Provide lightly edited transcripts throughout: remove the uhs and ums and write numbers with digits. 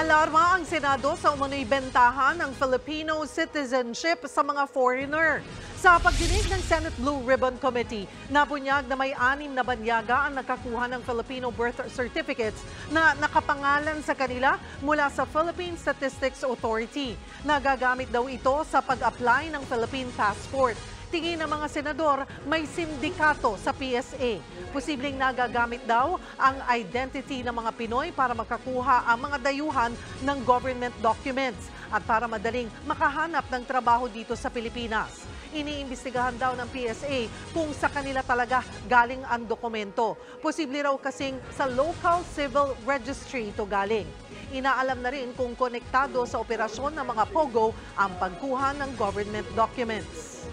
Naalarma ang Senado sa umano'y bentahan ng Filipino citizenship sa mga foreigner. Sa pagdinig ng Senate Blue Ribbon Committee, nabunyag na may 6 na banyaga ang nakakuha ng Filipino birth certificates na nakapangalan sa kanila mula sa Philippine Statistics Authority. Nagagamit daw ito sa pag-apply ng Philippine passport. Tingin ng mga senador, may sindikato sa PSA. Posibleng nagagamit daw ang identity ng mga Pinoy para makakuha ang mga dayuhan ng government documents at para madaling makahanap ng trabaho dito sa Pilipinas. Iniimbestigahan daw ng PSA kung sa kanila talaga galing ang dokumento. Posible raw kasing sa local civil registry ito galing. Inaalam na rin kung konektado sa operasyon ng mga POGO ang pagkuha ng government documents.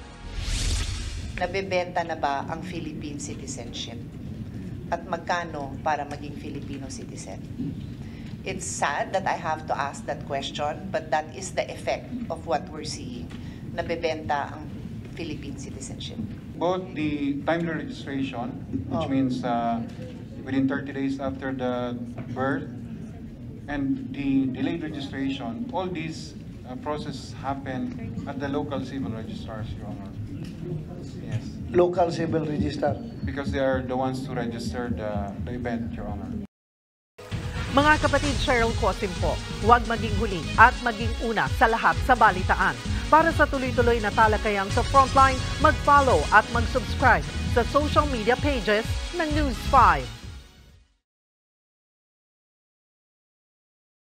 Nabebenta na ba ang Philippine citizenship? At magkano para maging Filipino citizen? It's sad that I have to ask that question, but that is the effect of what we're seeing. Nabebenta ang Philippine citizenship. Both the timely registration, which means within 30 days after the birth, and the delayed registration, all these processes happen at the local civil registrars, Your Honor. Yes. Local civil register. Because they are the ones to register the event, Your Honor. Mga kapatid, Cheryl Cosim po, huwag maging huli at maging una sa lahat sa balitaan. Para sa tuloy-tuloy na talakayan sa Frontline, mag-follow at mag-subscribe sa social media pages ng News 5.